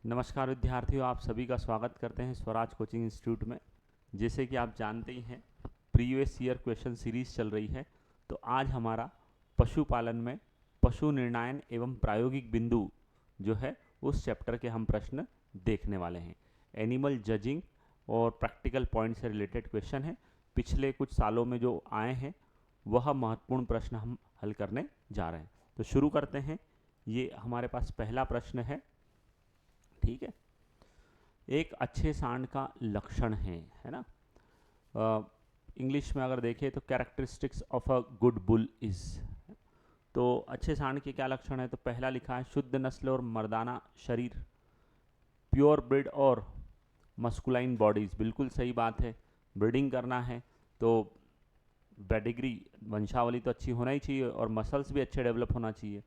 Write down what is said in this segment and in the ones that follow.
नमस्कार विद्यार्थियों, आप सभी का स्वागत करते हैं स्वराज कोचिंग इंस्टीट्यूट में। जैसे कि आप जानते ही हैं, प्रीवियस ईयर क्वेश्चन सीरीज चल रही है। तो आज हमारा पशुपालन में पशु निर्णायन एवं प्रायोगिक बिंदु जो है उस चैप्टर के हम प्रश्न देखने वाले हैं। एनिमल जजिंग और प्रैक्टिकल पॉइंट से रिलेटेड क्वेश्चन है। पिछले कुछ सालों में जो आए हैं वह महत्वपूर्ण प्रश्न हम हल करने जा रहे हैं। तो शुरू करते हैं। ये हमारे पास पहला प्रश्न है, ठीक है। एक अच्छे सांड का लक्षण है ना। इंग्लिश में अगर देखें तो characteristics of a good bull is. तो अच्छे सांड के क्या लक्षण है? तो पहला लिखा है शुद्ध नस्ल और मर्दाना शरीर, प्योर ब्रीड और मस्कुलाइन बॉडीज। बिल्कुल सही बात है। ब्रीडिंग करना है तो पेडिग्री वंशावली तो अच्छी होना ही चाहिए और मसल्स भी अच्छे डेवलप होना चाहिए।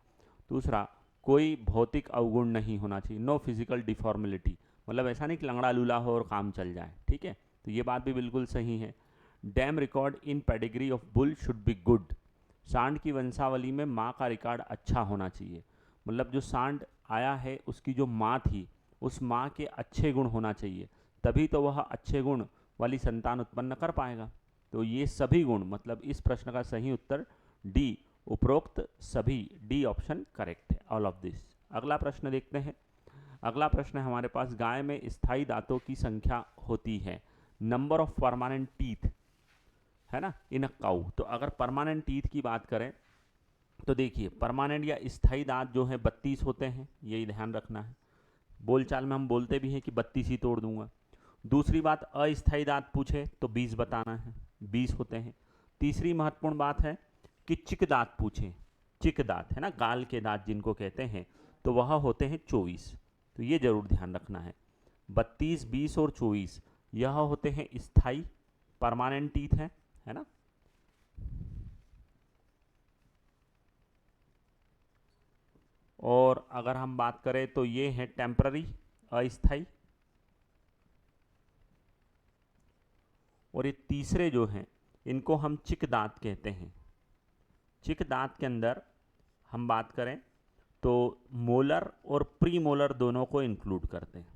दूसरा, कोई भौतिक अवगुण नहीं होना चाहिए, नो फिजिकल डिफॉर्मिलिटी। मतलब ऐसा नहीं कि लंगड़ा लूला हो और काम चल जाए, ठीक है। तो ये बात भी बिल्कुल सही है। Dam record in pedigree of bull should be good. सांड की वंशावली में माँ का रिकॉर्ड अच्छा होना चाहिए। मतलब जो सांड आया है उसकी जो माँ थी उस माँ के अच्छे गुण होना चाहिए, तभी तो वह अच्छे गुण वाली संतान उत्पन्न कर पाएगा। तो ये सभी गुण, मतलब इस प्रश्न का सही उत्तर डी, उपरोक्त सभी, डी ऑप्शन करेक्ट है, ऑल ऑफ दिस। अगला प्रश्न देखते हैं। अगला प्रश्न है हमारे पास, गाय में स्थायी दांतों की संख्या होती है, नंबर ऑफ परमानेंट टीथ, है ना, इन अ काउ। तो अगर परमानेंट टीथ की बात करें तो देखिए, परमानेंट या स्थायी दांत जो है 32 होते हैं, यही ध्यान रखना है। बोलचाल में हम बोलते भी हैं कि 32 ही तोड़ दूंगा। दूसरी बात, अस्थायी दांत पूछे तो 20 बताना है, 20 होते हैं। तीसरी महत्वपूर्ण बात है कि चिक दांत पूछे, चिक दांत है ना, गाल के दांत जिनको कहते हैं, तो वह होते हैं 24। तो ये जरूर ध्यान रखना है। 32, 20 और 24 यह होते हैं स्थायी परमानेंट टीथ है ना। और अगर हम बात करें तो ये है टेम्पररी, अस्थाई। और ये तीसरे जो हैं इनको हम चिक दांत कहते हैं। चिक दांत के अंदर हम बात करें तो मोलर और प्री मोलर दोनों को इंक्लूड करते हैं।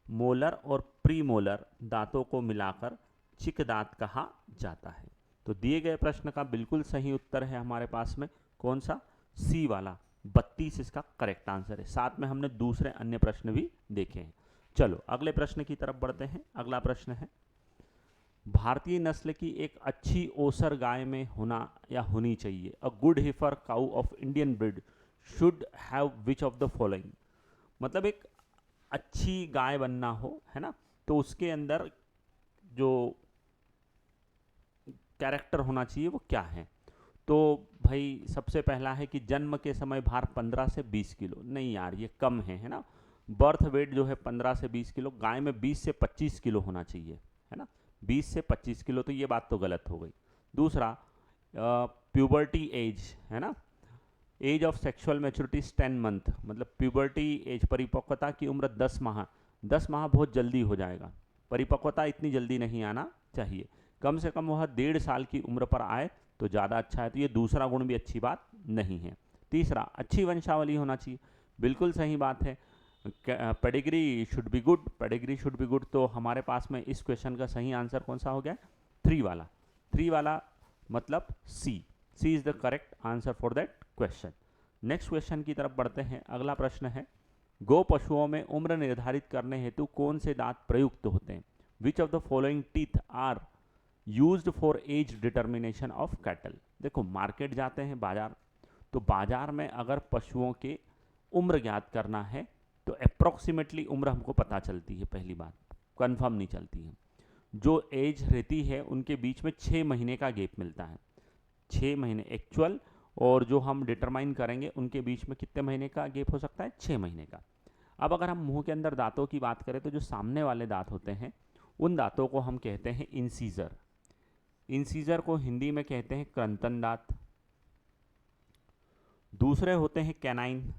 मोलर और प्री मोलर दांतों को मिलाकर चिक दांत कहा जाता है। तो दिए गए प्रश्न का बिल्कुल सही उत्तर है हमारे पास में कौन सा? सी वाला, 32 इसका करेक्ट आंसर है। साथ में हमने दूसरे अन्य प्रश्न भी देखे हैं। चलो अगले प्रश्न की तरफ बढ़ते हैं। अगला प्रश्न है, भारतीय नस्ल की एक अच्छी ओसर गाय में होना या होनी चाहिए, a good heifer cow of Indian breed should have which of the following. मतलब एक अच्छी गाय बनना हो, है ना, तो उसके अंदर जो कैरेक्टर होना चाहिए वो क्या है? तो भाई सबसे पहला है कि जन्म के समय भार 15 से 20 किलो। नहीं यार, ये कम है ना। बर्थ वेट जो है 15 से 20 किलो, गाय में 20 से 25 किलो होना चाहिए, है ना, 20 से 25 किलो। तो ये बात तो गलत हो गई। दूसरा, प्यूबर्टी एज, है ना, age of sexual maturity 10 month, मतलब प्यूबर्टी एज, परिपक्वता की उम्र 10 माह। 10 माह बहुत जल्दी हो जाएगा, परिपक्वता इतनी जल्दी नहीं आना चाहिए। कम से कम वह 1.5 साल की उम्र पर आए तो ज़्यादा अच्छा है। तो ये दूसरा गुण भी अच्छी बात नहीं है। तीसरा, अच्छी वंशावली होना चाहिए, बिल्कुल सही बात है। Pedigree should be good, pedigree should be good. तो हमारे पास में इस क्वेश्चन का सही आंसर कौन सा हो गया? 3 वाला, 3 वाला मतलब C, C is the correct answer for that question. Next question की तरफ बढ़ते हैं। अगला प्रश्न है, गो पशुओं में उम्र निर्धारित करने हेतु कौन से दांत प्रयुक्त होते हैं? Which of the following teeth are used for age determination of cattle. देखो, मार्केट जाते हैं, बाजार, तो बाजार में अगर पशुओं के उम्र ज्ञात करना है तो अप्रोक्सीमेटली उम्र हमको पता चलती है, पहली बात, कंफर्म नहीं चलती है। जो एज रहती है उनके बीच में 6 महीने का गैप मिलता है। 6 महीने एक्चुअल, और जो हम डिटरमाइन करेंगे उनके बीच में कितने महीने का गैप हो सकता है? 6 महीने का। अब अगर हम मुंह के अंदर दांतों की बात करें तो जो सामने वाले दांत होते हैं उन दांतों को हम कहते हैं इंसीजर। इंसीजर को हिंदी में कहते हैं क्रंतन दांत। दूसरे होते हैं कैनाइन,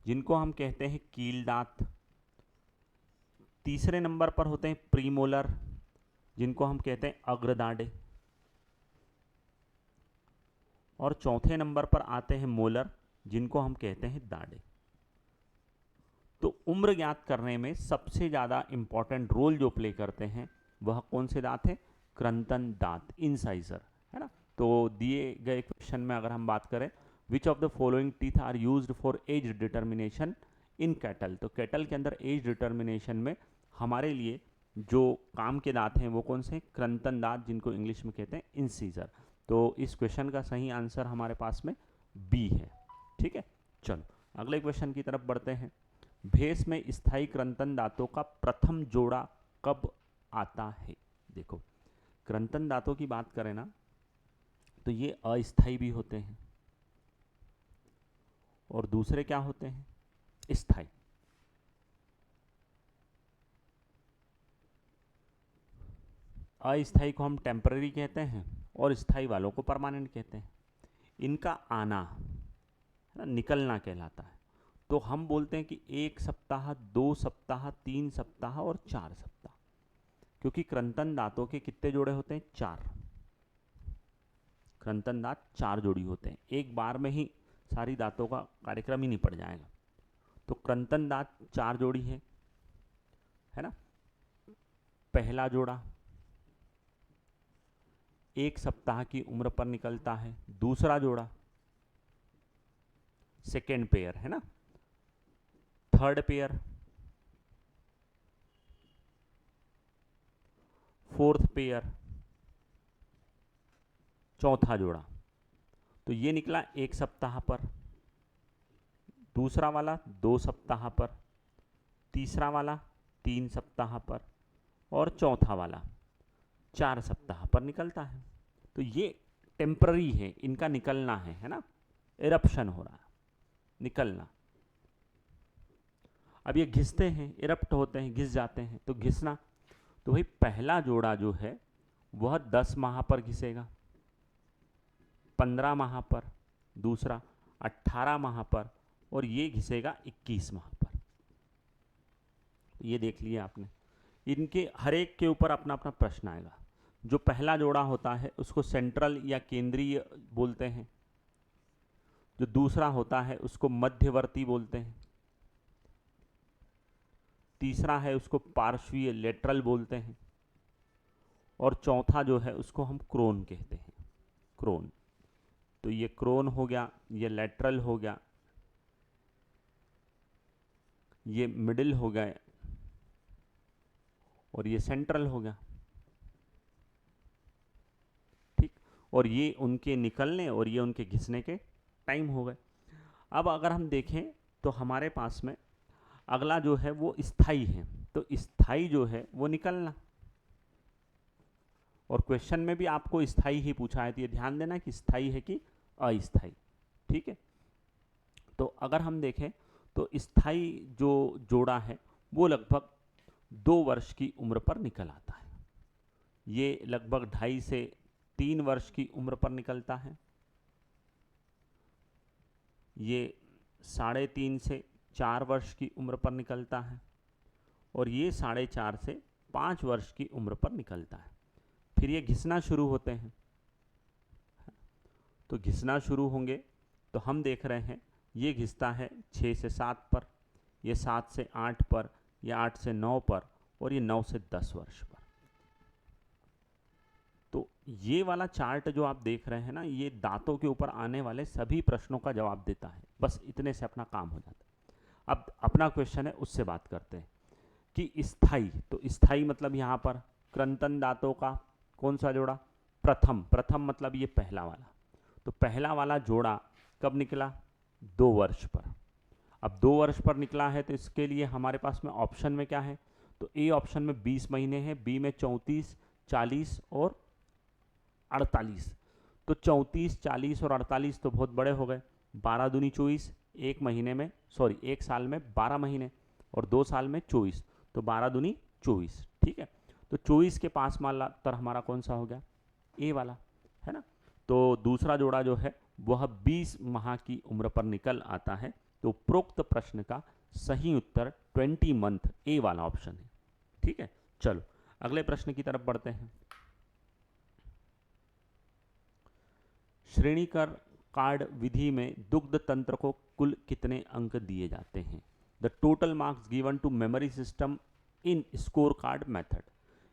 जिनको हम कहते हैं कील दांत। तीसरे नंबर पर होते हैं प्रीमोलर, जिनको हम कहते हैं अग्रदांडे। और चौथे नंबर पर आते हैं मोलर, जिनको हम कहते हैं दांडे। उम्र ज्ञात करने में सबसे ज़्यादा इंपॉर्टेंट रोल जो प्ले करते हैं वह कौन से दांत हैं? क्रंतन दांत, इंसाइजर, है ना। तो दिए गए क्वेश्चन में अगर हम बात करें, which of the following teeth are used for age determination in cattle, तो कैटल के अंदर एज डिटर्मिनेशन में हमारे लिए जो काम के दांत हैं वो कौन से? क्रंतन दांत, जिनको इंग्लिश में कहते हैं इंसीजर। तो इस क्वेश्चन का सही आंसर हमारे पास में बी है। ठीक है, चलो अगले क्वेश्चन की तरफ बढ़ते हैं। भैंस में स्थायी क्रंतन दांतों का प्रथम जोड़ा कब आता है? देखो, क्रंतन दांतों की बात करें ना तो ये अस्थायी भी होते हैं और दूसरे क्या होते हैं? स्थायी। अस्थायी को हम टेम्पररी कहते हैं और स्थायी वालों को परमानेंट कहते हैं। इनका आना निकलना कहलाता है। तो हम बोलते हैं कि 1 सप्ताह, 2 सप्ताह, 3 सप्ताह और 4 सप्ताह, क्योंकि क्रंतन दांतों के कितने जोड़े होते हैं? 4। क्रंतन दांत 4 जोड़ी होते हैं। एक बार में ही सारी दांतों का कार्यक्रम ही नहीं पड़ जाएगा। तो क्रंतन दांत 4 जोड़ी है ना। पहला जोड़ा 1 सप्ताह की उम्र पर निकलता है, दूसरा जोड़ा सेकेंड पेयर, है ना, थर्ड पेयर, फोर्थ पेयर, चौथा जोड़ा। तो ये निकला 1 सप्ताह पर, दूसरा वाला 2 सप्ताह पर, तीसरा वाला 3 सप्ताह पर और चौथा वाला 4 सप्ताह पर निकलता है। तो ये टेम्पररी है, इनका निकलना है ना, इरप्शन हो रहा है, निकलना। अब ये घिसते हैं, इरप्ट होते हैं, घिस जाते हैं। तो घिसना, तो भाई पहला जोड़ा जो है वह 10 माह पर घिसेगा, 15 माह पर, दूसरा 18 माह पर और ये घिसेगा 21 माह पर। ये देख लिया आपने। इनके हर एक के ऊपर अपना अपना प्रश्न आएगा। जो पहला जोड़ा होता है उसको सेंट्रल या केंद्रीय बोलते हैं, जो दूसरा होता है उसको मध्यवर्ती बोलते हैं, तीसरा है उसको पार्श्वीय लेटरल बोलते हैं और चौथा जो है उसको हम क्रोन कहते हैं, क्रोन। तो ये क्रोन हो गया, ये लेटरल हो गया, ये मिडिल हो गया और ये सेंट्रल हो गया। ठीक, और ये उनके निकलने और ये उनके घिसने के टाइम हो गए। अब अगर हम देखें तो हमारे पास में अगला जो है वो स्थाई है। तो स्थाई जो है वो निकलना, और क्वेश्चन में भी आपको स्थाई ही पूछा है, तो ये ध्यान देना कि स्थाई है कि अस्थाई। ठीक है, तो अगर हम देखें तो स्थाई जो जोड़ा है वो लगभग 2 वर्ष की उम्र पर निकल आता है। ये लगभग 2.5 से 3 वर्ष की उम्र पर निकलता है। ये 3.5 से 4 वर्ष की उम्र पर निकलता है और ये 4.5 से 5 वर्ष की उम्र पर निकलता है। फिर ये घिसना शुरू होते हैं। तो घिसना शुरू होंगे तो हम देख रहे हैं ये घिसता है 6 से 7 पर, ये 7 से 8 पर, ये 8 से 9 पर और ये 9 से 10 वर्ष पर। तो ये वाला चार्ट जो आप देख रहे हैं ना, ये दांतों के ऊपर आने वाले सभी प्रश्नों का जवाब देता है। बस इतने से अपना काम हो जाता है। अब अपना क्वेश्चन है उससे बात करते हैं कि स्थाई, तो स्थाई मतलब यहाँ पर क्रंतन दांतों का कौन सा जोड़ा? प्रथम। प्रथम मतलब ये पहला वाला। तो पहला वाला जोड़ा कब निकला? 2 वर्ष पर। अब 2 वर्ष पर निकला है तो इसके लिए हमारे पास में ऑप्शन में क्या है? तो ए ऑप्शन में 20 महीने हैं, बी में 34, 40 और 48। तो 34, 40 और 48 तो बहुत बड़े हो गए। 12 दूनी 24, एक महीने में, सॉरी एक साल में 12 महीने और 2 साल में 24, तो 12 दूनी 24। ठीक है, तो 24 के पास वाला उत्तर हमारा कौन सा हो गया? ए वाला, है ना। तो दूसरा जोड़ा जो है वह 20 माह की उम्र पर निकल आता है। तो उपरोक्त प्रश्न का सही उत्तर 20 मंथ, ए वाला ऑप्शन है। ठीक है, चलो अगले प्रश्न की तरफ बढ़ते हैं। श्रेणीकर कार्ड विधि में दुग्ध तंत्र को कुल कितने अंक दिए जाते हैं? The total marks given to memory system in score card method.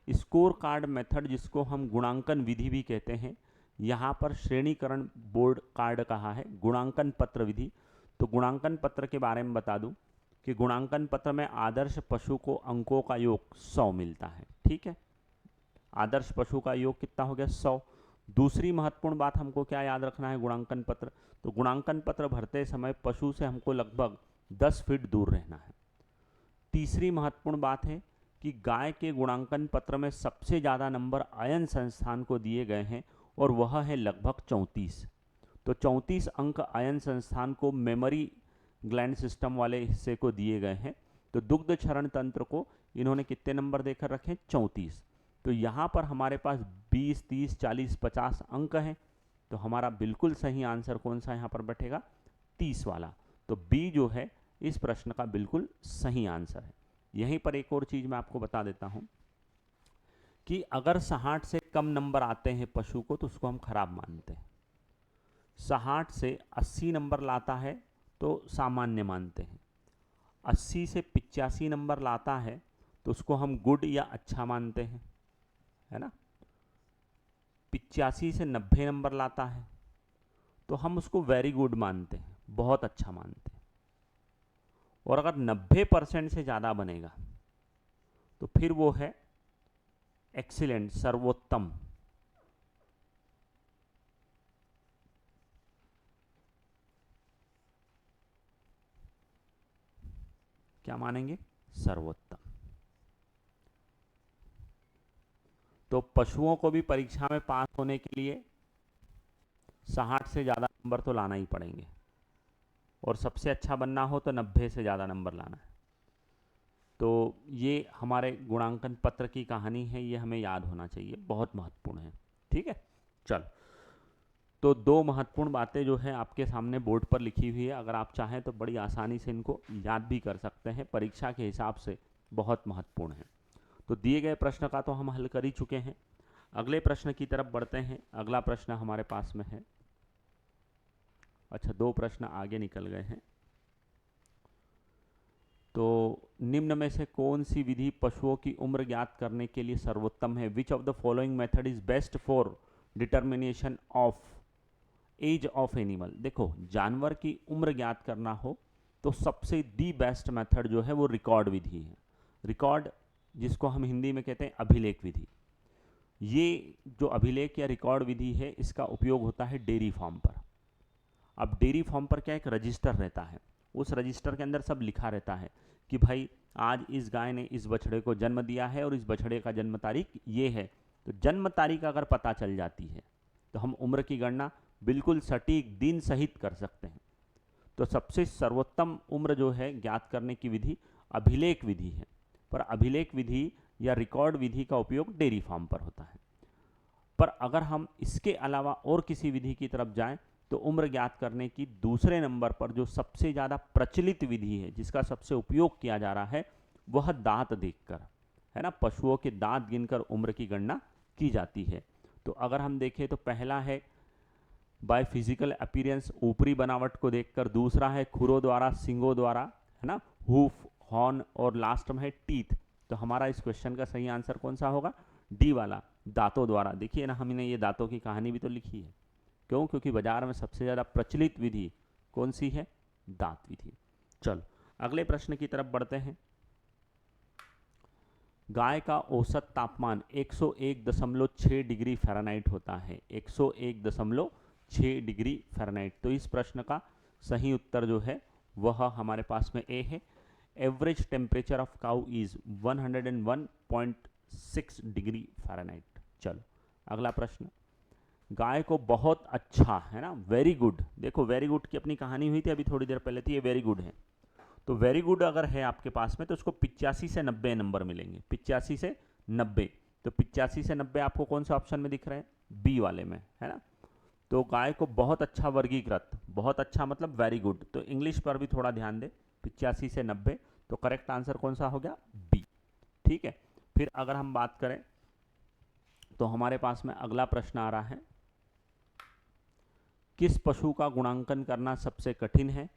Score card method जिसको हम गुणांकन विधि भी कहते हैं, यहाँ पर श्रेणीकरण बोर्ड कार्ड कहा है, गुणांकन पत्र विधि। तो गुणांकन पत्र के बारे में बता दूं कि गुणांकन पत्र में आदर्श पशु को अंकों का योग 100 मिलता है। ठीक है, आदर्श पशु का योग कितना हो गया? 100। दूसरी महत्वपूर्ण बात हमको क्या याद रखना है गुणांकन पत्र, तो गुणांकन पत्र भरते समय पशु से हमको लगभग 10 फीट दूर रहना है। तीसरी महत्वपूर्ण बात है कि गाय के गुणांकन पत्र में सबसे ज़्यादा नंबर आयन संस्थान को दिए गए हैं और वह है लगभग 34। तो 34 अंक आयन संस्थान को मेमोरी ग्लैंड सिस्टम वाले हिस्से को दिए गए हैं। तो दुग्ध क्षरण तंत्र को इन्होंने कितने नंबर देकर रखे? 34। तो यहाँ पर हमारे पास 20, 30, 40, 50 अंक हैं। तो हमारा बिल्कुल सही आंसर कौन सा यहाँ पर बैठेगा? 30 वाला। तो बी जो है इस प्रश्न का बिल्कुल सही आंसर है। यहीं पर एक और चीज़ मैं आपको बता देता हूँ कि अगर 60 से कम नंबर आते हैं पशु को तो उसको हम खराब मानते हैं। 60 से 80 नंबर लाता है तो सामान्य मानते हैं। 80 से 85 नंबर लाता है तो उसको हम गुड या अच्छा मानते हैं, है ना। 85 से 90 नंबर लाता है तो हम उसको वेरी गुड मानते हैं, बहुत अच्छा मानते हैं। और अगर 90% से ज़्यादा बनेगा तो फिर वो है एक्सीलेंट, सर्वोत्तम। क्या मानेंगे? सर्वोत्तम। तो पशुओं को भी परीक्षा में पास होने के लिए 60 से ज़्यादा नंबर तो लाना ही पड़ेंगे और सबसे अच्छा बनना हो तो 90 से ज़्यादा नंबर लाना है। तो ये हमारे गुणांकन पत्र की कहानी है, ये हमें याद होना चाहिए, बहुत महत्वपूर्ण है। ठीक है, चल। तो दो महत्वपूर्ण बातें जो है आपके सामने बोर्ड पर लिखी हुई है, अगर आप चाहें तो बड़ी आसानी से इनको याद भी कर सकते हैं, परीक्षा के हिसाब से बहुत महत्वपूर्ण है। तो दिए गए प्रश्न का तो हम हल कर ही चुके हैं। अगले प्रश्न की तरफ बढ़ते हैं। अगला प्रश्न हमारे पास में है, अच्छा 2 प्रश्न आगे निकल गए हैं। तो निम्न में से कौन सी विधि पशुओं की उम्र ज्ञात करने के लिए सर्वोत्तम है? Which of the following method is best for determination of age of animal. देखो, जानवर की उम्र ज्ञात करना हो तो सबसे दी बेस्ट मेथड जो है वो रिकॉर्ड विधि है। रिकॉर्ड जिसको हम हिंदी में कहते हैं अभिलेख विधि। ये जो अभिलेख या रिकॉर्ड विधि है इसका उपयोग होता है डेयरी फार्म पर। अब डेयरी फार्म पर क्या, एक रजिस्टर रहता है, उस रजिस्टर के अंदर सब लिखा रहता है कि भाई आज इस गाय ने इस बछड़े को जन्म दिया है और इस बछड़े का जन्म तारीख ये है। तो जन्म तारीख अगर पता चल जाती है तो हम उम्र की गणना बिल्कुल सटीक दिन सहित कर सकते हैं। तो सबसे सर्वोत्तम उम्र जो है ज्ञात करने की विधि अभिलेख विधि है, पर अभिलेख विधि या रिकॉर्ड विधि का उपयोग डेयरी फार्म पर होता है। पर अगर हम इसके अलावा और किसी विधि की तरफ जाएं तो उम्र ज्ञात करने की दूसरे नंबर पर जो सबसे ज़्यादा प्रचलित विधि है, जिसका सबसे उपयोग किया जा रहा है, वह दांत देखकर है ना। पशुओं के दांत गिनकर उम्र की गणना की जाती है। तो अगर हम देखें तो पहला है बाय फिजिकल अपीयरेंस, ऊपरी बनावट को देखकर। दूसरा है खुरों द्वारा, सिंगों द्वारा, है ना, हूफ, हॉर्न, और लास्ट में है टीथ। तो हमारा इस क्वेश्चन का सही आंसर कौन सा होगा? डी वाला, दांतों द्वारा। देखिए ना, हमने ये दांतों की कहानी भी तो लिखी है। क्यों? क्योंकि बाजार में सबसे ज़्यादा प्रचलित विधि कौन सी है? दांत विधि। चलो अगले प्रश्न की तरफ बढ़ते हैं। गाय का औसत तापमान 101.6 डिग्री फ़ारेनहाइट होता है, 101.6 डिग्री फ़ारेनहाइट। तो इस प्रश्न का सही उत्तर जो है वह हमारे पास में ए है। Average temperature of cow is 101.6 degree Fahrenheit. चलो अगला प्रश्न। गाय को बहुत अच्छा, है ना, वेरी गुड। देखो वेरी गुड की अपनी कहानी हुई थी अभी थोड़ी देर पहले थी, ये वेरी गुड है। तो वेरी गुड अगर है आपके पास में तो उसको 85 से 90 नंबर मिलेंगे, 85 से 90। तो 85 से 90 आपको कौन से ऑप्शन में दिख रहे हैं? बी वाले में, है ना। तो गाय को बहुत अच्छा वर्गीकृत, बहुत अच्छा मतलब वेरी गुड। तो इंग्लिश पर भी थोड़ा ध्यान दे, 85 से 90। तो करेक्ट आंसर कौन सा हो गया? बी। ठीक है, फिर अगर हम बात करें तो हमारे पास में अगला प्रश्न आ रहा है, किस पशु का गुणांकन करना सबसे कठिन है?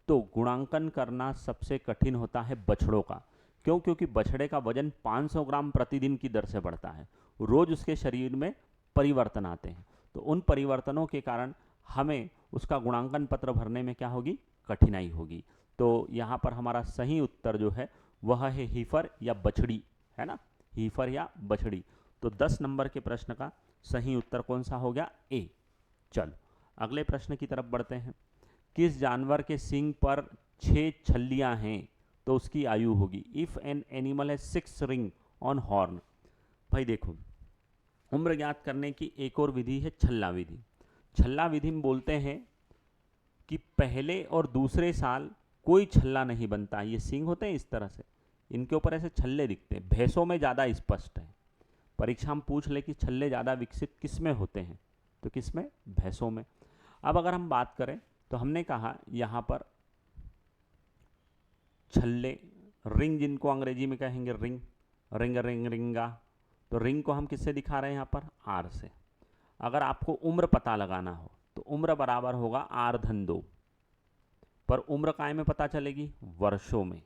तो गुणांकन करना सबसे कठिन होता है बछड़ों का। क्यों? क्योंकि बछड़े का वजन 500 ग्राम प्रतिदिन की दर से बढ़ता है, रोज उसके शरीर में परिवर्तन आते हैं, तो उन परिवर्तनों के कारण हमें उसका गुणांकन पत्र भरने में क्या होगी? कठिनाई होगी। तो यहाँ पर हमारा सही उत्तर जो है वह है हीफर या बछड़ी, है ना, हीफर या बछड़ी। तो 10 नंबर के प्रश्न का सही उत्तर कौन सा हो गया? ए। चलो अगले प्रश्न की तरफ बढ़ते हैं। किस जानवर के सींग पर 6 छल्लियां हैं तो उसकी आयु होगी? इफ एन एनिमल है 6 रिंग ऑन हॉर्न। भाई देखो, उम्र ज्ञात करने की एक और विधि है छल्ला विधि। छल्ला विधि में बोलते हैं कि पहले और दूसरे साल कोई छल्ला नहीं बनता। ये सींग होते हैं इस तरह से, इनके ऊपर ऐसे छल्ले दिखते हैं। भैंसों में ज़्यादा स्पष्ट है। परीक्षा में पूछ ले कि छल्ले ज़्यादा विकसित किस में होते हैं, तो किस में? भैंसों में। अब अगर हम बात करें तो हमने कहा यहाँ पर छल्ले, रिंग जिनको अंग्रेजी में कहेंगे रिंग, रिंग रिंग रिंगा, तो रिंग को हम किससे दिखा रहे हैं? यहाँ पर आर से। अगर आपको उम्र पता लगाना हो तो उम्र बराबर होगा आर धन 2, पर उम्र काय में पता चलेगी? वर्षों में,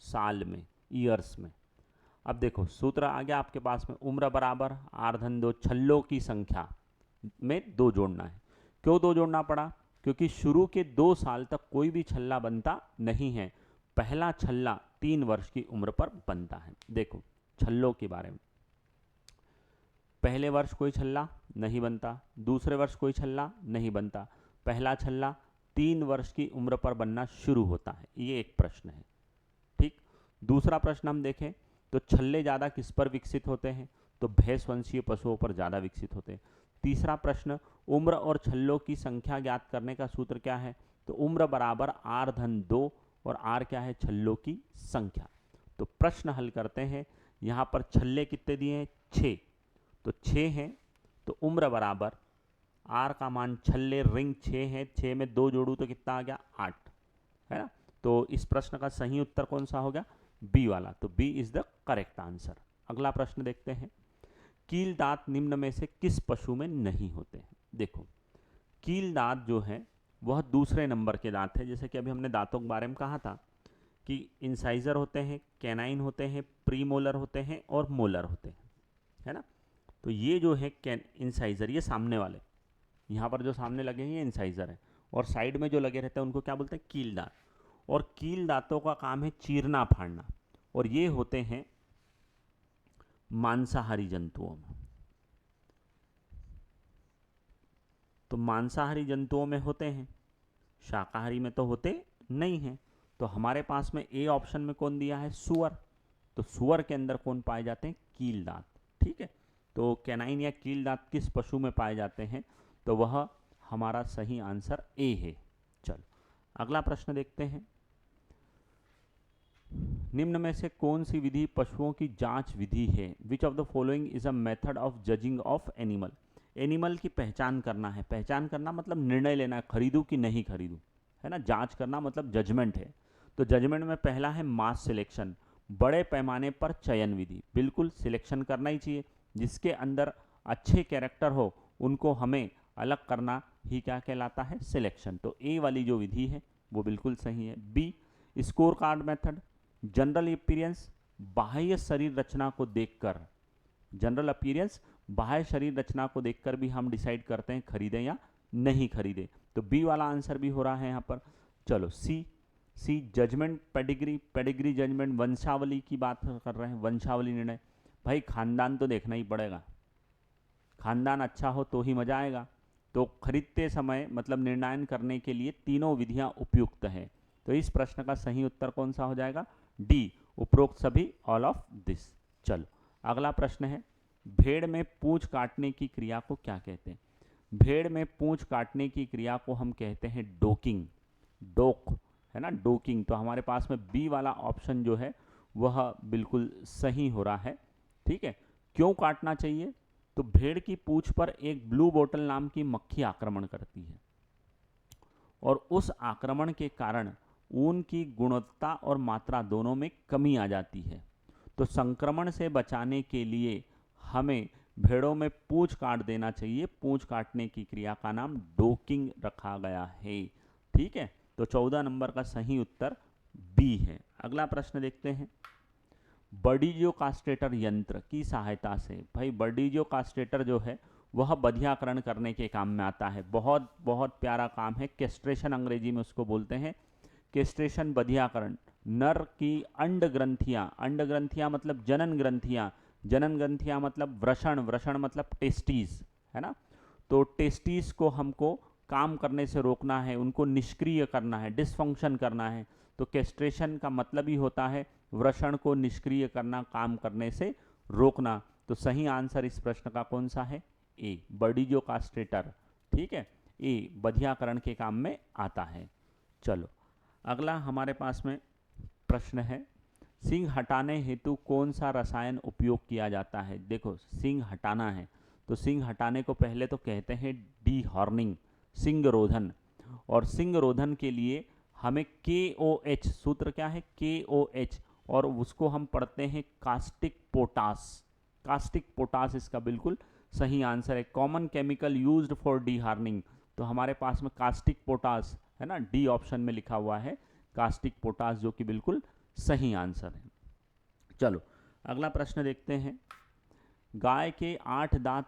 साल में, ईयर्स में। अब देखो सूत्र आ गया आपके पास में, उम्र बराबर आर धन 2, छल्लों की संख्या में 2 जोड़ना है। क्यों 2 जोड़ना पड़ा? क्योंकि शुरू के 2 साल तक कोई भी छल्ला बनता नहीं है, पहला छल्ला 3 वर्ष की उम्र पर बनता है। देखो छल्लों के बारे में, पहले वर्ष कोई छल्ला नहीं बनता, दूसरे वर्ष कोई छल्ला नहीं बनता, पहला छल्ला 3 वर्ष की उम्र पर बनना शुरू होता है। ये एक प्रश्न है। ठीक, दूसरा प्रश्न हम देखें तो छल्ले ज़्यादा किस पर विकसित होते हैं? तो भैंस वंशीय पशुओं पर ज़्यादा विकसित होते हैं। तीसरा प्रश्न, उम्र और छल्लों की संख्या ज्ञात करने का सूत्र क्या है? तो उम्र बराबर आर धन 2 और आर क्या है? छल्लों की संख्या। तो प्रश्न हल करते हैं। यहाँ पर छल्ले कितने दिए हैं? 6, तो 6 हैं, तो उम्र बराबर आर का मान, छल्ले रिंग 6 है, 6 में 2 जोड़ू तो कितना आ गया? 8, है ना। तो इस प्रश्न का सही उत्तर कौन सा हो गया? बी वाला। तो B is the correct answer. अगला प्रश्न देखते हैं। कील दांत निम्न में से किस पशु में नहीं होते हैं? देखो कील दांत जो है वह दूसरे नंबर के दांत है। जैसे कि अभी हमने दांतों के बारे में कहा था कि इंसाइजर होते हैं, कैनाइन होते हैं, प्रीमोलर होते हैं और मोलर होते हैं, है ना। तो ये जो है इंसाइजर, ये सामने वाले, यहाँ पर जो सामने लगे हैं ये इंसाइजर है, और साइड में जो लगे रहते हैं उनको क्या बोलते हैं? कील दांत। और कील दांतों का काम है चीरना फाड़ना, और ये होते हैं मांसाहारी जंतुओं में। तो मांसाहारी जंतुओं में होते हैं, शाकाहारी में तो होते नहीं हैं। तो हमारे पास में ए ऑप्शन में कौन दिया है? सुअर। तो सुअर के अंदर कौन पाए जाते हैं? कील दांत। ठीक है, तो कैनाइन या कील दांत किस पशु में पाए जाते हैं? तो वह हमारा सही आंसर ए है। चलो अगला प्रश्न देखते हैं। निम्न में से कौन सी विधि पशुओं की जांच विधि है? Which of the following is a method of judging of animal? Animal की पहचान करना है। पहचान करना मतलब निर्णय लेना, खरीदूं कि नहीं खरीदूं, है ना। जांच करना मतलब जजमेंट है। तो जजमेंट में पहला है मास सिलेक्शन, बड़े पैमाने पर चयन विधि। बिल्कुल सिलेक्शन करना ही चाहिए, जिसके अंदर अच्छे कैरेक्टर हो उनको हमें अलग करना ही क्या कहलाता है? सिलेक्शन। तो ए वाली जो विधि है वो बिल्कुल सही है। B score card method, general appearance, बाह्य शरीर रचना को देखकर, जनरल अपीयरेंस बाह्य शरीर रचना को देखकर भी हम डिसाइड करते हैं खरीदें या नहीं खरीदें। तो बी वाला आंसर भी हो रहा है यहाँ पर। चलो सी जजमेंट पेडिग्री, पेडिग्री जजमेंट, वंशावली की बात कर रहे हैं, वंशावली निर्णय। भाई खानदान तो देखना ही पड़ेगा, खानदान अच्छा हो तो ही मजा आएगा। तो खरीदते समय मतलब निर्णय करने के लिए तीनों विधियां उपयुक्त हैं। तो इस प्रश्न का सही उत्तर कौन सा हो जाएगा? डी, उपरोक्त सभी, ऑल ऑफ दिस। चलो अगला प्रश्न है, भेड़ में पूंछ काटने की क्रिया को क्या कहते हैं? भेड़ में पूंछ काटने की क्रिया को हम कहते हैं डोकिंग, डोक, है ना, डोकिंग। तो हमारे पास में बी वाला ऑप्शन जो है वह बिल्कुल सही हो रहा है। ठीक है, क्यों काटना चाहिए? तो भेड़ की पूंछ पर एक ब्लू बोटल नाम की मक्खी आक्रमण करती है, और उस आक्रमण के कारण ऊन की गुणवत्ता और मात्रा दोनों में कमी आ जाती है। तो संक्रमण से बचाने के लिए हमें भेड़ों में पूंछ काट देना चाहिए। पूंछ काटने की क्रिया का नाम डोकिंग रखा गया है। ठीक है, तो 14 नंबर का सही उत्तर बी है। अगला प्रश्न देखते हैं। बर्डिजियो कास्ट्रेटर यंत्र की सहायता से, भाई बर्डिजियो कास्ट्रेटर जो है वह बधियाकरण करने के काम में आता है। बहुत बहुत प्यारा काम है, कैस्ट्रेशन अंग्रेजी में उसको बोलते हैं। कैस्ट्रेशन, बधियाकरण। नर की अंड ग्रंथियां मतलब जनन ग्रंथियां, जनन ग्रंथियां मतलब वृषण, वृषण मतलब टेस्टीज, है ना। तो टेस्टीज को हमको काम करने से रोकना है, उनको निष्क्रिय करना है, डिसफंक्शन करना है। तो कैस्ट्रेशन का मतलब ही होता है वृषण को निष्क्रिय करना, काम करने से रोकना। तो सही आंसर इस प्रश्न का कौन सा है? ए, बर्डिजियो कास्ट्रेटर। ठीक है, ए बधियाकरण के काम में आता है। चलो अगला हमारे पास में प्रश्न है, सींग हटाने हेतु कौन सा रसायन उपयोग किया जाता है? देखो सींग हटाना है तो सींग हटाने को पहले तो कहते हैं डी हॉर्निंग, सींग रोधन। और सींग रोधन के लिए हमें KOH, सूत्र क्या है? KOH, और उसको हम पढ़ते हैं कास्टिक पोटास। कास्टिक पोटास इसका बिल्कुल सही आंसर है। Common chemical used for dehorning, तो हमारे पास में कास्टिक पोटास है ना, डी ऑप्शन में लिखा हुआ है कास्टिक पोटास, जो कि बिल्कुल सही आंसर है। चलो अगला प्रश्न देखते हैं। गाय के 8 दांत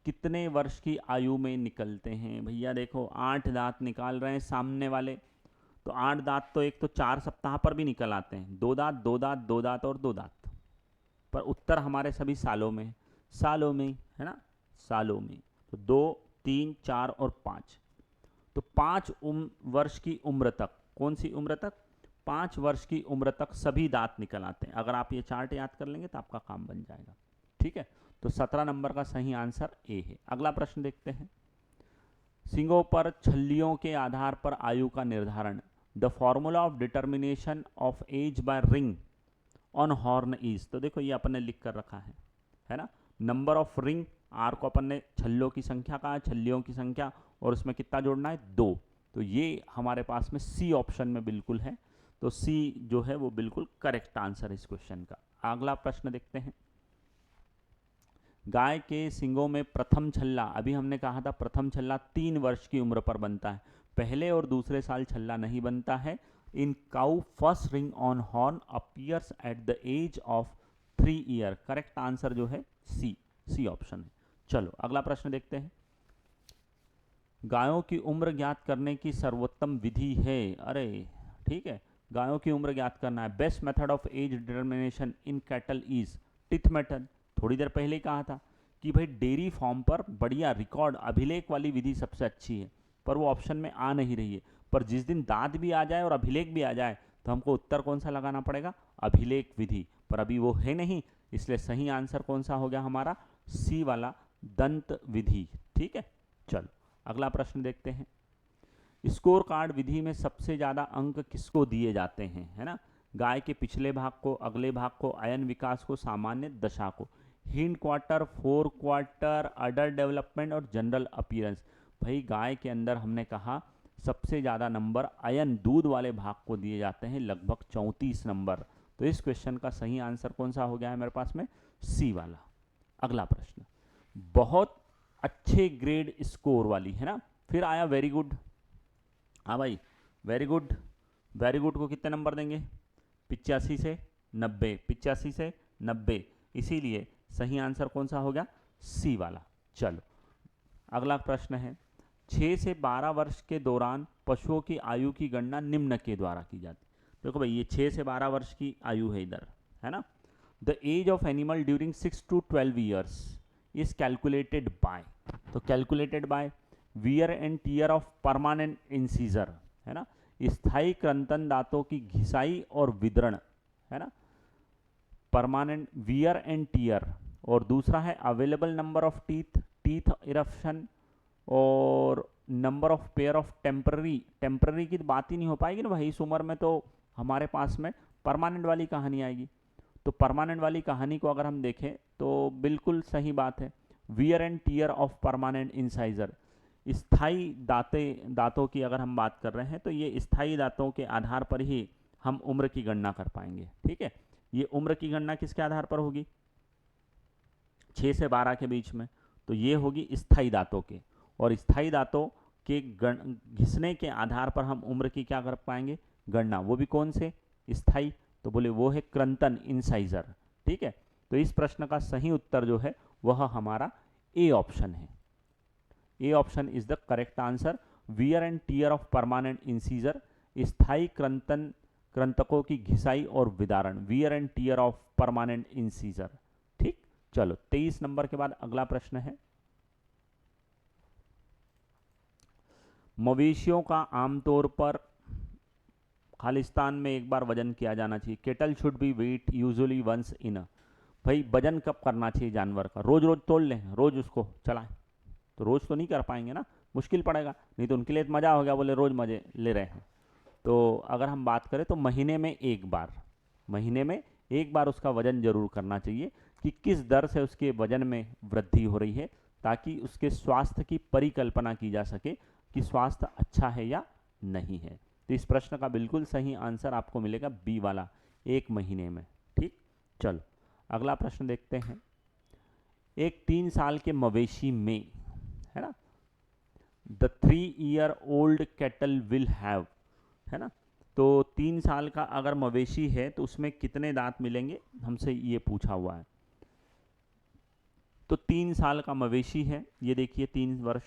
कितने वर्ष की आयु में निकलते हैं? भैया देखो 8 दांत निकाल रहे हैं सामने वाले, तो 8 दांत तो एक तो 4 सप्ताह पर भी निकल आते हैं, 2 दांत 2 दांत 2 दांत और 2 दांत, पर उत्तर हमारे सभी सालों में, सालों में है ना, सालों में। तो 2 3 4 और 5, तो 5 वर्ष की उम्र तक, कौन सी उम्र तक? 5 वर्ष की उम्र तक सभी दांत निकल आते हैं। अगर आप ये चार्ट याद कर लेंगे तो आपका काम बन जाएगा। ठीक है, तो 17 नंबर का सही आंसर ए है। अगला प्रश्न देखते हैं। सींगों पर छल्लियों के आधार पर आयु का निर्धारण, the formula of determination of age by ring on horn is. तो देखो ये अपन ने लिख कर रखा है ना, नंबर ऑफ रिंग, आर को अपन ने छल्लों की संख्या कहा, छल्लियों की संख्या, और उसमें कितना जोड़ना है? 2। तो ये हमारे पास में सी ऑप्शन में बिल्कुल है, तो सी जो है वो बिल्कुल करेक्ट आंसर है इस क्वेश्चन का। अगला प्रश्न देखते हैं। गाय के सींगों में प्रथम छल्ला, अभी हमने कहा था प्रथम छल्ला 3 वर्ष की उम्र पर बनता है, पहले और दूसरे साल छल्ला नहीं बनता है। In cow first ring on horn appears at the age of 3 year. Correct answer जो है सी ऑप्शन है। चलो अगला प्रश्न देखते हैं। गायों की उम्र ज्ञात करने की सर्वोत्तम विधि है, अरे ठीक है, गायों की उम्र ज्ञात करना है। Best method of age determination in cattle is teeth method. थोड़ी देर पहले ही कहा था कि भाई डेयरी फार्म पर बढ़िया रिकॉर्ड अभिलेख वाली विधि सबसे अच्छी है, पर वो ऑप्शन में आ नहीं रही है। पर जिस दिन दांत भी आ जाए और अभिलेख भी आ जाए तो हमको उत्तर कौन सा लगाना पड़ेगा? अभिलेख विधि, पर अभी वो है नहीं, इसलिए सही आंसर कौन सा हो गया हमारा? सी वाला, दंत विधि। ठीक है, चलो अगला प्रश्न देखते हैं। स्कोर कार्ड विधि में सबसे ज़्यादा अंक किसको दिए जाते हैं? है ना, गाय के पिछले भाग को, अगले भाग को, अयन विकास को, सामान्य दशा को। हिंड क्वार्टर, फोर क्वार्टर, अडर डेवलपमेंट और जनरल अपीयरेंस। भाई गाय के अंदर हमने कहा सबसे ज़्यादा नंबर अयन दूध वाले भाग को दिए जाते हैं, लगभग 34 नंबर। तो इस क्वेश्चन का सही आंसर कौन सा हो गया है मेरे पास में? सी वाला। अगला प्रश्न, बहुत अच्छे ग्रेड स्कोर वाली, है ना, फिर आया वेरी गुड। हाँ भाई, वेरी गुड, वेरी गुड को कितने नंबर देंगे? 85 से 90, 85 से 90, इसीलिए सही आंसर कौन सा हो गया? सी वाला। चलो अगला प्रश्न है। 6 से 12 वर्ष के दौरान पशुओं की आयु की गणना निम्न के द्वारा की जाती है। देखो भाई ये 6 से 12 वर्ष की आयु है इधर, है ना। The age of animal during 6 to 12 years is calculated by, तो calculated by wear and tear of permanent incisor, है ना, स्थायी क्रंतन दांतों की घिसाई और विदरण, है ना, परमानेंट वियर एंड टीयर। और दूसरा है available number of teeth, teeth eruption, और number of pair of temporary. Temporary की बात ही नहीं हो पाएगी ना भाई, इस उम्र में तो हमारे पास में परमानेंट वाली कहानी आएगी। तो परमानेंट वाली कहानी को अगर हम देखें तो बिल्कुल सही बात है, wear and tear of permanent incisor. स्थायी दांतों की अगर हम बात कर रहे हैं तो ये स्थायी दांतों के आधार पर ही हम उम्र की गणना कर पाएंगे। ठीक है, ये उम्र की गणना किसके आधार पर होगी? 6 से 12 के बीच में, तो ये होगी स्थायी दांतों के। और स्थायी दांतों के घिसने के आधार पर हम उम्र की क्या कर पाएंगे, गणना, वो भी कौन से, स्थाई, तो बोले वो है क्रंतन इंसाइजर। ठीक है, तो इस प्रश्न का सही उत्तर जो है वह हमारा ए ऑप्शन है। A option is the correct answer. Wear and tear of permanent incisor, स्थायी कृंतकों की घिसाई और विदारण, wear and tear of permanent incisor. ठीक, चलो 23 नंबर के बाद अगला प्रश्न है, मवेशियों का आमतौर पर खालिस्तान में एक बार वजन किया जाना चाहिए। Cattle should be weight usually once in. भाई वजन कब करना चाहिए जानवर का, रोज रोज तोड़ लें, रोज उसको चलाएं, तो रोज तो नहीं कर पाएंगे ना, मुश्किल पड़ेगा, नहीं तो उनके लिए मजा हो गया, बोले रोज मजे ले रहे हैं। तो अगर हम बात करें तो महीने में एक बार, महीने में एक बार उसका वजन जरूर करना चाहिए कि किस दर से उसके वजन में वृद्धि हो रही है, ताकि उसके स्वास्थ्य की परिकल्पना की जा सके कि स्वास्थ्य अच्छा है या नहीं है। तो इस प्रश्न का बिल्कुल सही आंसर आपको मिलेगा बी वाला, एक महीने में। ठीक, चलो अगला प्रश्न देखते हैं। एक 3 साल के मवेशी में, है ना, the 3-year-old cattle will have, है ना, तो 3 साल का अगर मवेशी है तो उसमें कितने दांत मिलेंगे, हमसे ये पूछा हुआ है। तो 3 साल का मवेशी है, ये देखिए 3 वर्ष,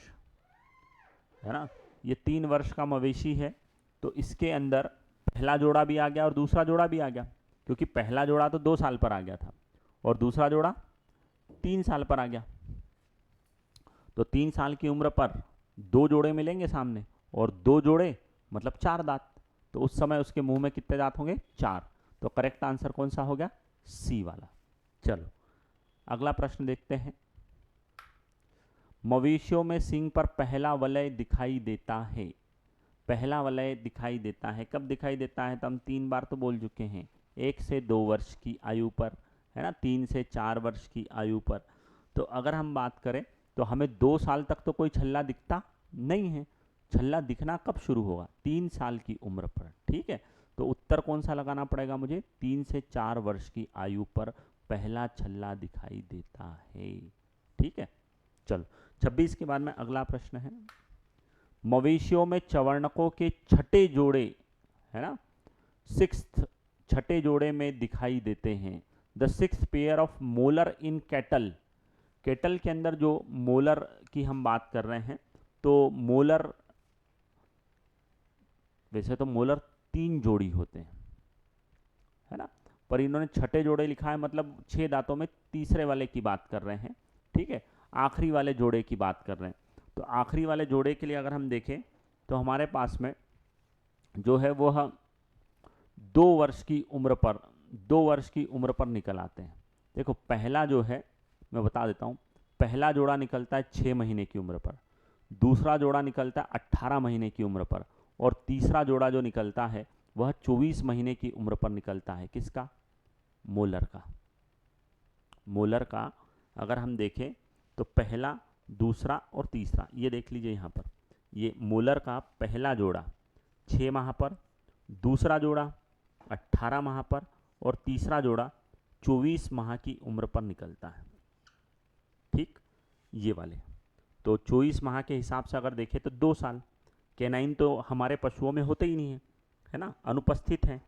है ना, ये 3 वर्ष का मवेशी है, तो इसके अंदर पहला जोड़ा भी आ गया और दूसरा जोड़ा भी आ गया, क्योंकि पहला जोड़ा तो 2 साल पर आ गया था और दूसरा जोड़ा 3 साल पर आ गया। तो 3 साल की उम्र पर 2 जोड़े मिलेंगे सामने, और 2 जोड़े मतलब 4 दांत, तो उस समय उसके मुंह में कितने दांत होंगे, 4। तो करेक्ट आंसर कौन सा हो गया, सी वाला। चलो अगला प्रश्न देखते हैं। मवेशियों में सींग पर पहला वलय दिखाई देता है, पहला वलय दिखाई देता है, कब दिखाई देता है, तो हम 3 बार तो बोल चुके हैं, 1 से 2 वर्ष की आयु पर, है ना, 3 से 4 वर्ष की आयु पर। तो अगर हम बात करें तो हमें 2 साल तक तो कोई छल्ला दिखता नहीं है, छल्ला दिखना कब शुरू होगा, 3 साल की उम्र पर। ठीक है, तो उत्तर कौन सा लगाना पड़ेगा मुझे, 3 से 4 वर्ष की आयु पर पहला छल्ला दिखाई देता है। ठीक है, चलो 26 के बाद में अगला प्रश्न है, मवेशियों में चवर्णकों के छठे जोड़े, है ना, 6th छठे जोड़े में दिखाई देते हैं। The 6th pair of molar in cattle, cattle के अंदर जो मोलर की हम बात कर रहे हैं, तो मोलर, वैसे तो मोलर 3 जोड़ी होते हैं, है ना, पर इन्होंने छठे जोड़े लिखा है, मतलब 6 दांतों में तीसरे वाले की बात कर रहे हैं। ठीक है, आखिरी वाले जोड़े की बात कर रहे हैं। तो आखिरी वाले जोड़े के लिए अगर हम देखें तो हमारे पास में जो है वह 2 वर्ष की उम्र पर, 2 वर्ष की उम्र पर निकल आते हैं। देखो पहला जो है, मैं बता देता हूँ, पहला जोड़ा निकलता है 6 महीने की उम्र पर, दूसरा जोड़ा निकलता है 18 महीने की उम्र पर, और तीसरा जोड़ा जो निकलता है वह 24 महीने की उम्र पर निकलता है। किसका, मोलर का। मोलर का अगर हम देखें तो पहला, दूसरा और तीसरा, ये देख लीजिए यहाँ पर, ये मोलर का पहला जोड़ा 6 माह पर, दूसरा जोड़ा 18 माह पर, और तीसरा जोड़ा 24 माह की उम्र पर निकलता है। ठीक, ये वाले, तो 24 माह के हिसाब से अगर देखें तो 2 साल। कैनाइन तो हमारे पशुओं में होते ही नहीं है ना, अनुपस्थित हैं।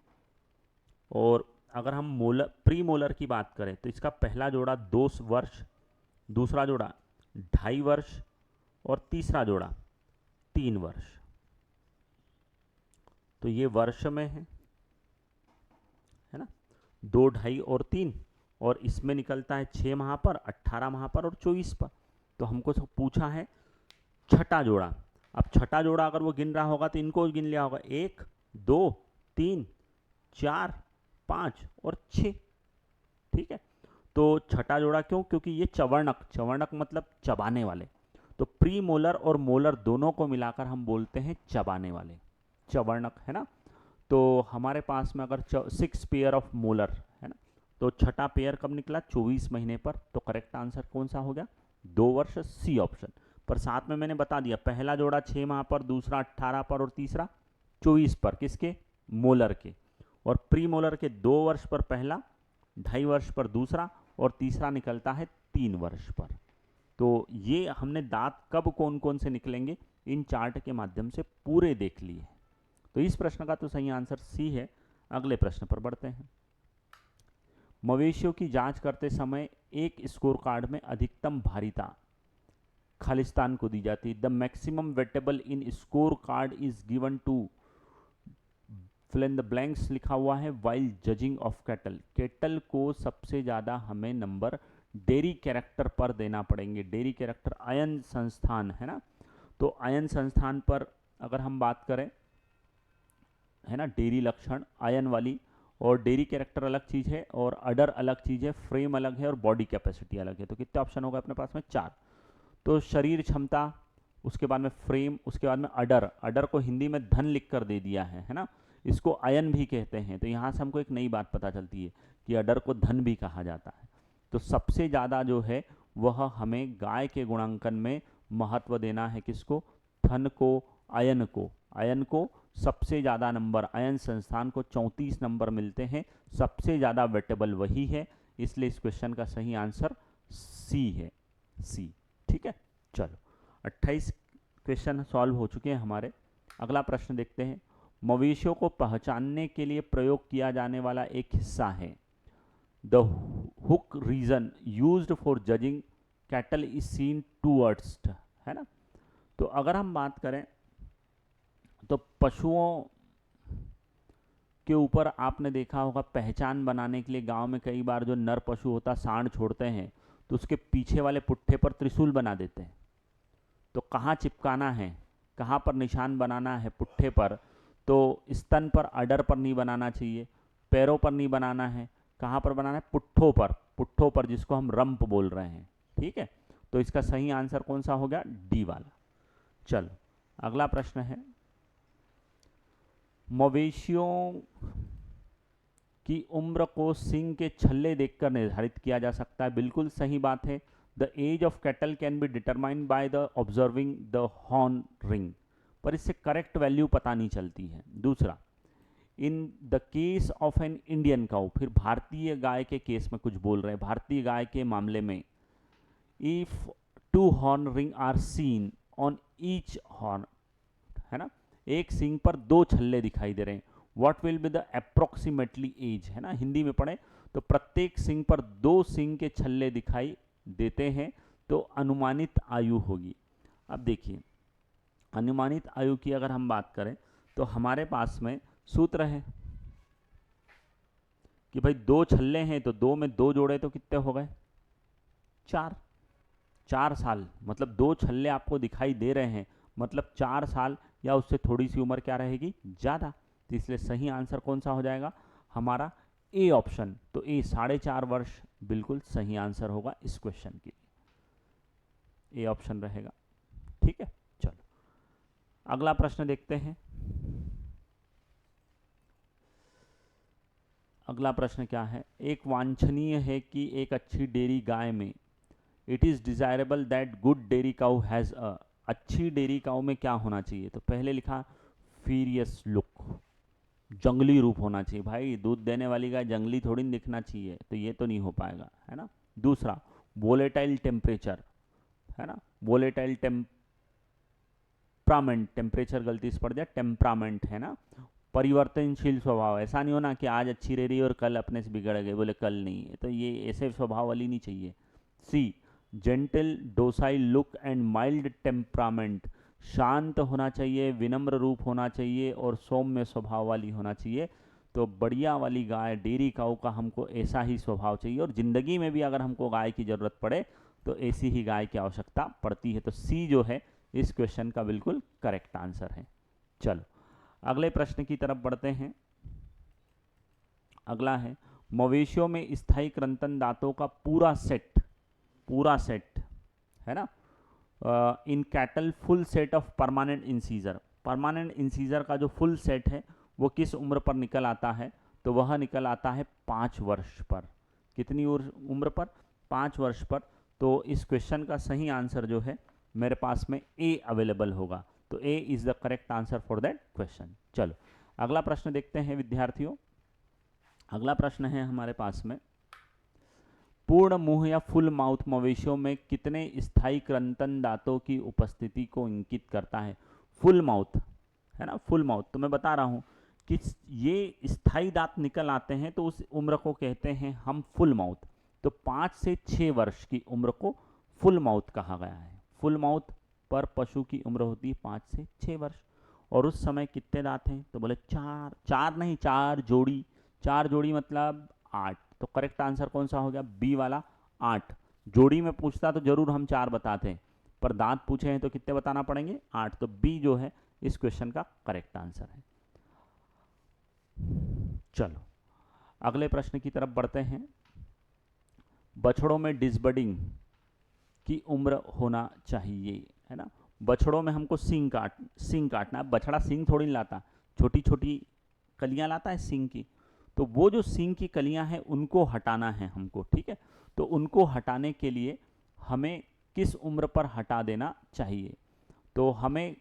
और अगर हम मोलर, प्री मोलर की बात करें तो इसका पहला जोड़ा 2 वर्ष, दूसरा जोड़ा 2.5 वर्ष, और तीसरा जोड़ा 3 वर्ष। तो ये वर्ष में है ना, 2, 2.5 और 3, और इसमें निकलता है 6 माह पर, 18 माह पर और 24 पर। तो हमको पूछा है छठा जोड़ा। अब छठा जोड़ा अगर वो गिन रहा होगा तो इनको गिन लिया होगा, 1, 2, 3, 4, 5 और 6। ठीक है, तो छठा जोड़ा क्यों, क्योंकि ये चवर्णक, चवर्णक मतलब चबाने वाले, तो प्री मोलर और मोलर दोनों को मिलाकर हम बोलते हैं चबाने वाले, चवर्णक, है ना। तो हमारे पास में अगर 6 पेयर ऑफ मोलर है ना, तो छठा पेयर कब निकला, 24 महीने पर। तो करेक्ट आंसर कौन सा हो गया, 2 वर्ष, सी ऑप्शन। पर साथ में मैंने बता दिया, पहला जोड़ा 6 माह पर, दूसरा 18 पर और तीसरा 24 पर, किसके, मोलर के। और प्री मोलर के 2 वर्ष पर पहला, 2.5 वर्ष पर दूसरा, और तीसरा निकलता है 3 वर्ष पर। तो ये हमने दांत कब कौन कौन से निकलेंगे इन चार्ट के माध्यम से पूरे देख लिए। तो इस प्रश्न का तो सही आंसर सी है। अगले प्रश्न पर बढ़ते हैं। मवेशियों की जांच करते समय एक स्कोर कार्ड में अधिकतम भारीता खालिस्तान को दी जाती है। The maximum weightable in score card is given to fill in the blanks लिखा हुआ है while judging of cattle. Cattle को सबसे ज़्यादा हमें नंबर डेयरी कैरेक्टर पर देना पड़ेंगे। डेयरी कैरेक्टर आयन संस्थान है ना, तो आयन संस्थान पर अगर हम बात करें है ना, डेयरी लक्षण आयन वाली, और डेयरी कैरेक्टर अलग चीज़ है और अडर अलग चीज़ है, फ्रेम अलग है और बॉडी कैपेसिटी अलग है। तो कितने ऑप्शन होगा अपने पास में? 4। तो शरीर क्षमता, उसके बाद में फ्रेम, उसके बाद में अडर। अडर को हिंदी में धन लिख कर दे दिया है ना, इसको आयन भी कहते हैं। तो यहाँ से हमको एक नई बात पता चलती है कि अडर को धन भी कहा जाता है। तो सबसे ज़्यादा जो है वह हमें गाय के गुणांकन में महत्व देना है। किसको? धन को, आयन को। आयन को सबसे ज़्यादा नंबर, आयन संस्थान को 34 नंबर मिलते हैं। सबसे ज़्यादा वेटेबल वही है, इसलिए इस क्वेश्चन का सही आंसर सी है, सी। ठीक है, चलो 28 क्वेश्चन सॉल्व हो चुके हैं हमारे। अगला प्रश्न देखते हैं। मवेशियों को पहचानने के लिए प्रयोग किया जाने वाला एक हिस्सा है। The hook region used for judging cattle is seen towards, है ना। तो अगर हम बात करें तो पशुओं के ऊपर आपने देखा होगा, पहचान बनाने के लिए गांव में कई बार जो नर पशु होता सांड छोड़ते हैं तो उसके पीछे वाले पुट्ठे पर त्रिशूल बना देते हैं। तो कहाँ चिपकाना है, कहाँ पर निशान बनाना है पुट्ठे पर? तो स्तन पर, अडर पर नहीं बनाना चाहिए, पैरों पर नहीं बनाना है, कहाँ पर बनाना है? पुट्ठों पर, पुट्ठों पर, जिसको हम रंप बोल रहे हैं। ठीक है, तो इसका सही आंसर कौन सा हो गया? डी वाला। चलो अगला प्रश्न है। मवेशियों की उम्र को सींग के छल्ले देखकर निर्धारित किया जा सकता है। बिल्कुल सही बात है। The age of cattle can be determined by the observing the horn ring, पर इससे करेक्ट वैल्यू पता नहीं चलती है। दूसरा, in the case of an Indian cow, फिर भारतीय गाय के केस में कुछ बोल रहे हैं। भारतीय गाय के मामले में if 2 horn ring are seen on each horn, है ना, एक सींग पर 2 छल्ले दिखाई दे रहे हैं। What will be the approximately age, है ना, हिंदी में पढ़े तो प्रत्येक सींग पर 2 सींग के छल्ले दिखाई देते हैं, तो अनुमानित आयु होगी। अब देखिए, अनुमानित आयु की अगर हम बात करें तो हमारे पास में सूत्र है कि भाई 2 छल्ले हैं तो 2 में 2 जोड़े तो कितने हो गए? 4। 4 साल, मतलब 2 छल्ले आपको दिखाई दे रहे हैं, मतलब 4 साल या उससे थोड़ी सी उम्र क्या रहेगी? ज़्यादा। तो इसलिए सही आंसर कौन सा हो जाएगा हमारा? A option. तो ए 4.5 वर्ष बिल्कुल सही आंसर होगा इस क्वेश्चन के लिए, ए ऑप्शन रहेगा। ठीक है, चलो अगला प्रश्न देखते हैं। अगला प्रश्न क्या है? एक वांछनीय है कि एक अच्छी डेयरी गाय में, it is desirable that good dairy cow has a, अच्छी डेयरी काउ में क्या होना चाहिए? तो पहले लिखा फीरियस लुक, जंगली रूप होना चाहिए। भाई दूध देने वाली गाय जंगली थोड़ी नहीं दिखना चाहिए, तो ये तो नहीं हो पाएगा, है ना। दूसरा, वोलेटाइल टेम्परेचर, है ना, वोलेटाइल टेम्परामेंट, टेम्परेचर गलती से पड़ जाए, टेम्परामेंट, है ना, परिवर्तनशील स्वभाव। ऐसा नहीं होना कि आज अच्छी रह रही और कल अपने से बिगड़ गए, बोले कल नहीं है, तो ये ऐसे स्वभाव वाली नहीं चाहिए। C, gentle docile look and mild temperament, शांत होना चाहिए, विनम्र रूप होना चाहिए और सौम्य स्वभाव वाली होना चाहिए। तो बढ़िया वाली गाय, डेयरी काऊ का हमको ऐसा ही स्वभाव चाहिए, और ज़िंदगी में भी अगर हमको गाय की ज़रूरत पड़े तो ऐसी ही गाय की आवश्यकता पड़ती है। तो सी जो है इस क्वेश्चन का बिल्कुल करेक्ट आंसर है। चलो अगले प्रश्न की तरफ बढ़ते हैं। अगला है, मवेशियों में स्थायी क्रंदन दांतों का पूरा सेट, है ना, in cattle full set of permanent incisor, permanent incisor का जो फुल सेट है वो किस उम्र पर निकल आता है? तो वह निकल आता है 5 वर्ष पर। कितनी उम्र पर? 5 वर्ष पर। तो इस क्वेश्चन का सही आंसर जो है मेरे पास में ए अवेलेबल होगा। तो A is the correct answer for that question. चलो अगला प्रश्न देखते हैं विद्यार्थियों। अगला प्रश्न है हमारे पास में, पूर्ण मुंह या फुल माउथ मवेशियों में कितने स्थायी क्रंदन दांतों की उपस्थिति को इंगित करता है? फुल माउथ, है ना, फुल माउथ। तो मैं बता रहा हूँ कि ये स्थायी दांत निकल आते हैं तो उस उम्र को कहते हैं हम फुल माउथ। तो 5 से 6 वर्ष की उम्र को फुल माउथ कहा गया है। फुल माउथ पर पशु की उम्र होती है 5 से 6 वर्ष। और उस समय कितने दांत हैं? तो बोले 4, 4 नहीं 4 जोड़ी। 4 जोड़ी मतलब 8। तो करेक्ट आंसर कौन सा हो गया? बी वाला 8। जोड़ी में पूछता तो जरूर हम 4 बताते, पर दांत पूछे हैं तो कितने बताना पड़ेंगे? 8। तो बी जो है इस क्वेश्चन का करेक्ट आंसर है। चलो अगले प्रश्न की तरफ बढ़ते हैं। बछड़ों में डिसबडिंग की उम्र होना चाहिए, है ना। बछड़ों में हमको सींग काटना है। बछड़ा सींग थोड़ी नहीं लाता, छोटी छोटी कलियां लाता है सींग की। तो वो जो सींग की कलियां हैं उनको हटाना है हमको, ठीक है। तो उनको हटाने के लिए हमें किस उम्र पर हटा देना चाहिए? तो हमें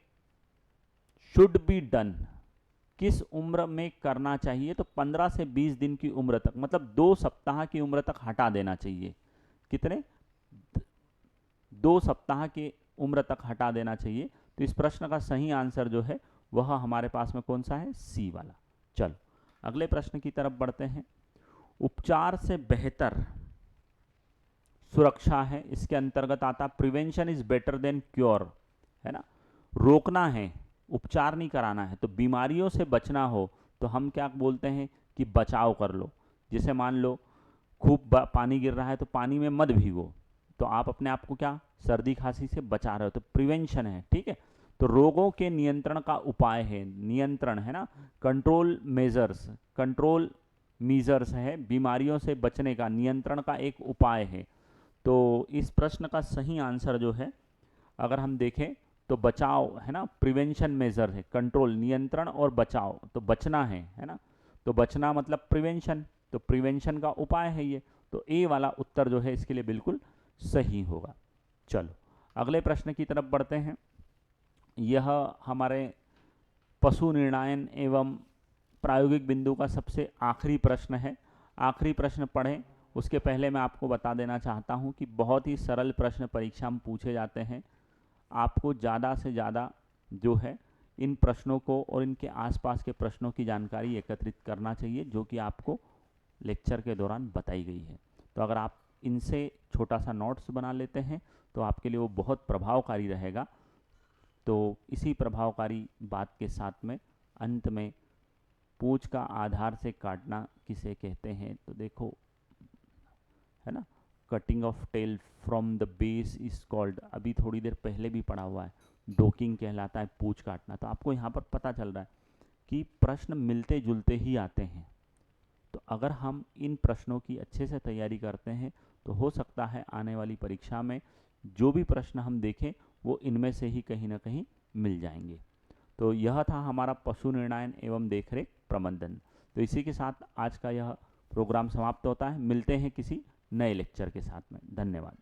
शुड बी डन किस उम्र में करना चाहिए? तो 15 से 20 दिन की उम्र तक, मतलब 2 सप्ताह की उम्र तक हटा देना चाहिए। कितने? 2 सप्ताह की उम्र तक हटा देना चाहिए। तो इस प्रश्न का सही आंसर जो है वह हमारे पास में कौन सा है? सी वाला। चलो अगले प्रश्न की तरफ बढ़ते हैं। उपचार से बेहतर सुरक्षा है, इसके अंतर्गत आता prevention is better than cure, है ना। रोकना है, उपचार नहीं कराना है। तो बीमारियों से बचना हो तो हम क्या बोलते हैं कि बचाव कर लो। जैसे मान लो खूब पानी गिर रहा है तो पानी में मत भीगो, तो आप अपने आप को क्या सर्दी खांसी से बचा रहे हो, तो प्रिवेंशन है, ठीक है। तो रोगों के नियंत्रण का उपाय है, नियंत्रण है ना, कंट्रोल मेजर्स, कंट्रोल मीजर्स है, बीमारियों से बचने का, नियंत्रण का एक उपाय है। तो इस प्रश्न का सही आंसर जो है अगर हम देखें तो बचाव है ना, प्रिवेंशन मेजर है, कंट्रोल नियंत्रण और बचाव, तो बचना है ना। तो बचना मतलब प्रिवेंशन, तो प्रिवेंशन का उपाय है ये। तो ए वाला उत्तर जो है इसके लिए बिल्कुल सही होगा। चलो अगले प्रश्न की तरफ बढ़ते हैं। यह हमारे पशु निर्णायन एवं प्रायोगिक बिंदु का सबसे आखिरी प्रश्न है। आखिरी प्रश्न पढ़ें उसके पहले मैं आपको बता देना चाहता हूं कि बहुत ही सरल प्रश्न परीक्षा में पूछे जाते हैं। आपको ज़्यादा से ज़्यादा जो है इन प्रश्नों को और इनके आसपास के प्रश्नों की जानकारी एकत्रित करना चाहिए जो कि आपको लेक्चर के दौरान बताई गई है। तो अगर आप इनसे छोटा सा नोट्स बना लेते हैं तो आपके लिए वो बहुत प्रभावकारी रहेगा। तो इसी प्रभावकारी बात के साथ में अंत में पूंछ का आधार से काटना किसे कहते हैं? तो देखो, है ना, cutting of tail from the base is called, अभी थोड़ी देर पहले भी पढ़ा हुआ है, डोकिंग कहलाता है पूंछ काटना। तो आपको यहाँ पर पता चल रहा है कि प्रश्न मिलते जुलते ही आते हैं। तो अगर हम इन प्रश्नों की अच्छे से तैयारी करते हैं तो हो सकता है आने वाली परीक्षा में जो भी प्रश्न हम देखें वो इनमें से ही कहीं ना कहीं मिल जाएंगे। तो यह था हमारा पशु निर्णायन एवं देखरेख प्रबंधन। तो इसी के साथ आज का यह प्रोग्राम समाप्त होता है। मिलते हैं किसी नए लेक्चर के साथ में। धन्यवाद।